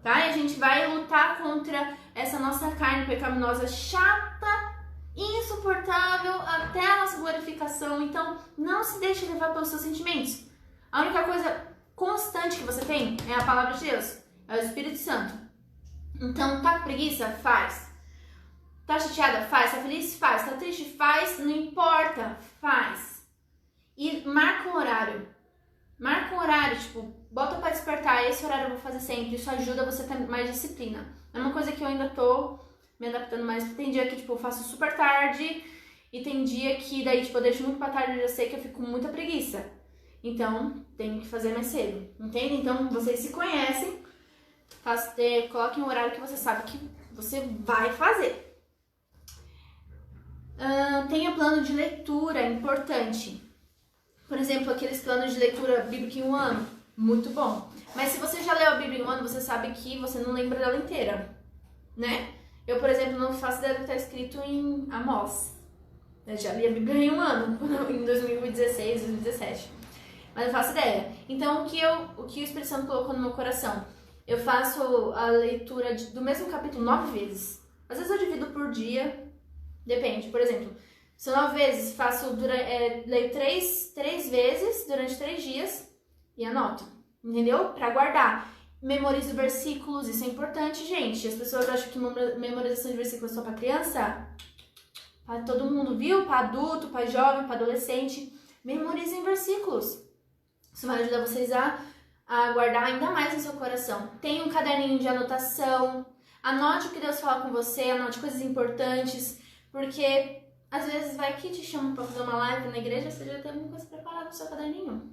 tá? E a gente vai lutar contra essa nossa carne pecaminosa chata, insuportável, até a nossa glorificação. Então, não se deixe levar pelos seus sentimentos. A única coisa constante que você tem é a palavra de Deus. É o Espírito Santo. Então, tá com preguiça? Faz. Tá chateada? Faz. Tá feliz? Faz. Tá triste? Faz. Não importa. Faz. E marca um horário. Marca um horário, bota pra despertar. Esse horário eu vou fazer sempre. Isso ajuda você a ter mais disciplina. É uma coisa que eu ainda tô me adaptando mais. Tem dia que, eu faço super tarde E tem dia que daí, tipo, eu deixo muito pra tarde, eu já sei que eu fico com muita preguiça. Então, tenho que fazer mais cedo, entende? Então, vocês se conhecem, coloquem um horário que você sabe que você vai fazer. Tenha plano de leitura, importante. Por exemplo, aqueles planos de leitura bíblica em um ano, muito bom. Mas se você já leu a Bíblia em um ano, você sabe que você não lembra dela inteira, né? Eu, por exemplo, não faço ideia do que está escrito em Amós. Eu já li a Bíblia em um ano, em 2016, 2017. Mas não faço ideia. Então, o que o Espírito Santo colocou no meu coração? Eu faço a leitura do mesmo capítulo 9 vezes. Às vezes eu divido por dia, depende. Por exemplo, se 9 vezes, leio 3 vezes durante 3 dias e anoto, entendeu? Pra guardar. Memorizo versículos, isso é importante, gente. As pessoas acham que memorização de versículos é só pra criança. Pra todo mundo, viu? Pra adulto, pra jovem, pra adolescente. Memorizem versículos. Isso vai ajudar vocês a guardar ainda mais no seu coração. Tenha um caderninho de anotação. Anote o que Deus fala com você, anote coisas importantes, porque às vezes vai que te chama pra fazer uma live na igreja, você já tem alguma coisa preparada no seu caderninho.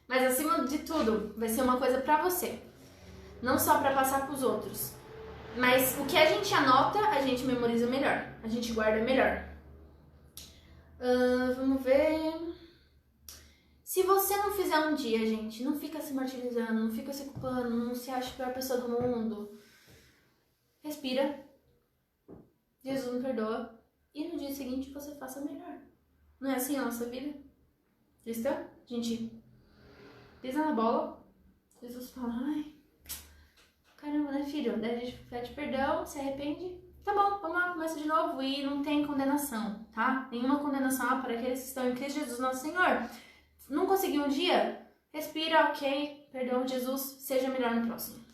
Mas acima de tudo, vai ser uma coisa pra você. Não só pra passar pros outros. Mas o que a gente anota, a gente memoriza melhor. A gente guarda melhor. Vamos ver. Se você não fizer um dia, gente, não fica se martirizando, não fica se culpando, não se acha a pior pessoa do mundo. Respira. Jesus me perdoa. E no dia seguinte você faça melhor. Não é assim a nossa vida? Cristã? A gente pisa na bola. Jesus fala, ai, caramba, né, filho? Daí a gente pede perdão, se arrepende. Tá bom, vamos lá, começa de novo. E não tem condenação, tá? Nenhuma condenação para aqueles que estão em Cristo Jesus, nosso Senhor. Não conseguiu um dia? Respira, ok, perdão, Jesus, seja melhor no próximo.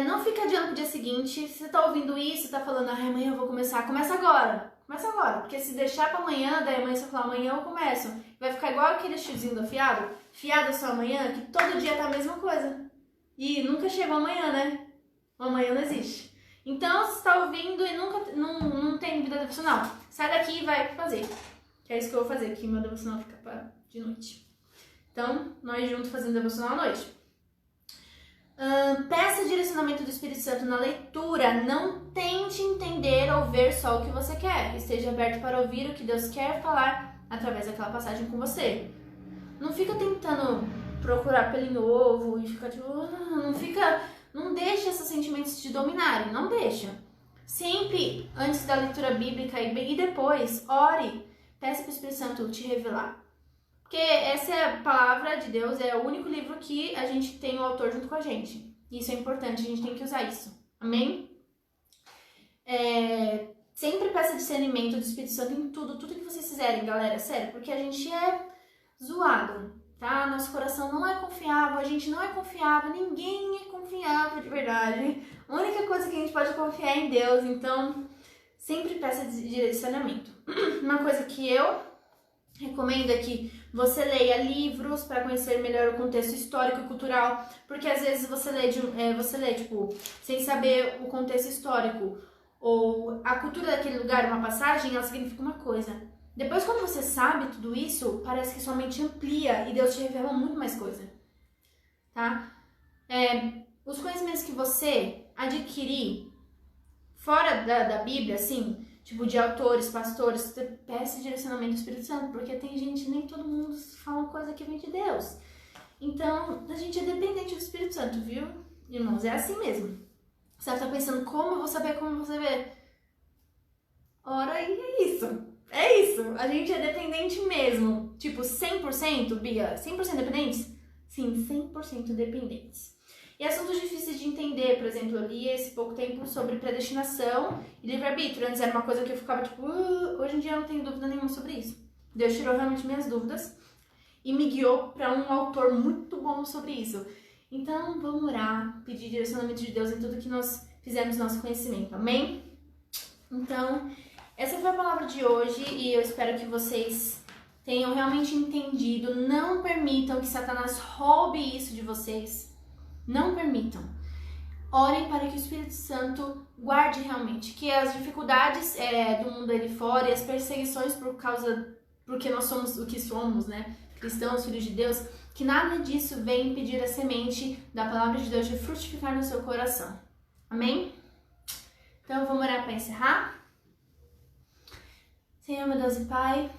Não fica adiando pro dia seguinte. Se você tá ouvindo isso, tá falando, amanhã eu vou começar. Começa agora. Começa agora. Porque se deixar pra amanhã, daí amanhã você vai falar, amanhã eu começo. Vai ficar igual aquele tiozinho do fiado. Fiado só amanhã, que todo dia tá a mesma coisa. E nunca chega amanhã, né? O amanhã não existe. Então, se você tá ouvindo e nunca não tem vida devocional, sai daqui e vai fazer. Que é isso que eu vou fazer, que meu devocional fica de noite. Então, nós juntos fazendo devocional à noite. Peça direcionamento do Espírito Santo na leitura. Não tente entender ou ver só o que você quer. Esteja aberto para ouvir o que Deus quer falar através daquela passagem com você. Não fica tentando procurar pelo novo e ficar tipo... Não deixa esses sentimentos te dominarem. Não deixa. Sempre, antes da leitura bíblica e depois, ore. Peça para o Espírito Santo te revelar. Porque essa é a palavra de Deus, é o único livro que a gente tem o autor junto com a gente. Isso é importante, a gente tem que usar isso. Amém? Sempre peça discernimento do Espírito Santo em tudo que vocês fizerem, galera. Sério, porque a gente é zoado, tá? Nosso coração não é confiável, a gente não é confiável, ninguém é confiável de verdade. A única coisa que a gente pode confiar é em Deus, então sempre peça direcionamento. Uma coisa que eu recomendo é que você leia livros para conhecer melhor o contexto histórico e cultural, porque às vezes você lê tipo, sem saber o contexto histórico ou a cultura daquele lugar, uma passagem, ela significa uma coisa. Depois, quando você sabe tudo isso, parece que sua mente amplia e Deus te revela muito mais coisa, tá? Os conhecimentos que você adquirir fora da Bíblia, assim, tipo de autores, pastores, peça direcionamento do Espírito Santo, porque tem gente, nem todo mundo fala uma coisa que vem de Deus. Então, a gente é dependente do Espírito Santo, viu? Irmãos, é assim mesmo. Você tá pensando, como eu vou saber, como eu vou saber? Ora, e é isso. É isso. A gente é dependente mesmo. Tipo, 100%, Bia? 100% dependentes? Sim, 100% dependentes. E assuntos difíceis de entender, por exemplo, eu li esse pouco tempo sobre predestinação e livre-arbítrio. Antes era uma coisa que eu ficava tipo, hoje em dia eu não tenho dúvida nenhuma sobre isso. Deus tirou realmente minhas dúvidas e me guiou para um autor muito bom sobre isso. Então, vamos orar, pedir direcionamento de Deus em tudo que nós fizermos nosso conhecimento, amém? Então, essa foi a palavra de hoje e eu espero que vocês tenham realmente entendido. Não permitam que Satanás roube isso de vocês. Não permitam. Orem para que o Espírito Santo guarde realmente, que as dificuldades do mundo ali fora e as perseguições porque nós somos o que somos, né? Cristãos, filhos de Deus, que nada disso venha impedir a semente da palavra de Deus de frutificar no seu coração. Amém? Então vamos orar para encerrar? Senhor, meu Deus e Pai,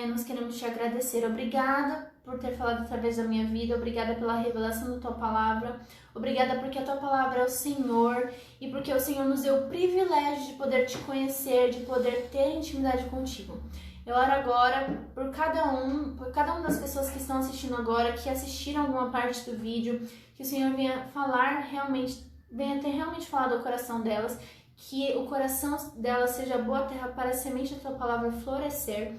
nós queremos te agradecer. Obrigada por ter falado através da minha vida. Obrigada pela revelação da tua palavra. Obrigada porque a tua palavra é o Senhor e porque o Senhor nos deu o privilégio de poder te conhecer, de poder ter intimidade contigo. Eu oro agora por cada uma das pessoas que estão assistindo agora, que assistiram alguma parte do vídeo, que o Senhor venha ter realmente falado ao coração delas, que o coração delas seja boa terra para a semente da tua palavra florescer.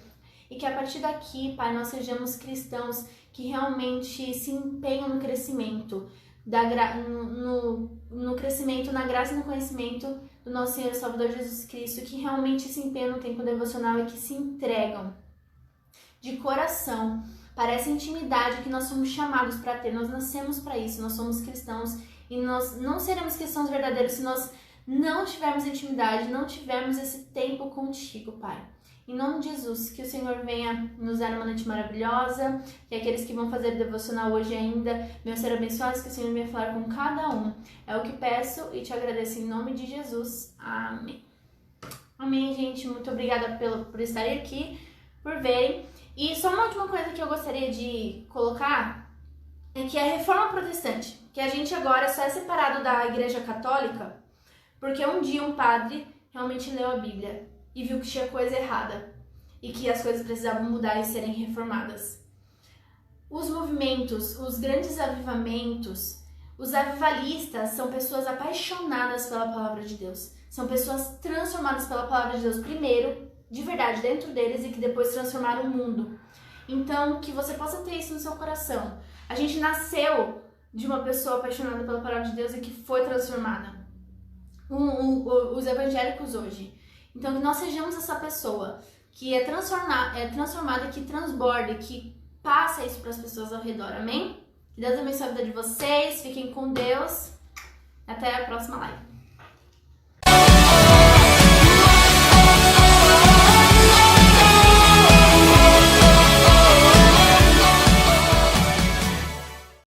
E que a partir daqui, Pai, nós sejamos cristãos que realmente se empenham no crescimento, no crescimento, na graça e no conhecimento do nosso Senhor e Salvador Jesus Cristo, que realmente se empenham no tempo devocional e que se entregam de coração para essa intimidade que nós somos chamados para ter. Nós nascemos para isso, nós somos cristãos e nós não seremos cristãos verdadeiros se nós não tivermos intimidade, não tivermos esse tempo contigo, Pai. Em nome de Jesus, que o Senhor venha nos dar uma noite maravilhosa, que aqueles que vão fazer devocional hoje ainda venham ser abençoados, que o Senhor venha falar com cada um. É o que peço e te agradeço em nome de Jesus. Amém. Amém, gente. Muito obrigada por estarem aqui, por verem. E só uma última coisa que eu gostaria de colocar é que a reforma protestante, que a gente agora só é separado da Igreja Católica, porque um dia um padre realmente leu a Bíblia e viu que tinha coisa errada e que as coisas precisavam mudar e serem reformadas. Os movimentos, os grandes avivamentos, os avivalistas são pessoas apaixonadas pela palavra de Deus. São pessoas transformadas pela palavra de Deus primeiro, de verdade, dentro deles, e que depois transformaram o mundo. Então, que você possa ter isso no seu coração. A gente nasceu de uma pessoa apaixonada pela palavra de Deus e que foi transformada. Os evangélicos hoje. Então, que nós sejamos essa pessoa que é transformada, que transborda, que passa isso para as pessoas ao redor. Amém? Que Deus abençoe a vida de vocês. Fiquem com Deus. Até a próxima live.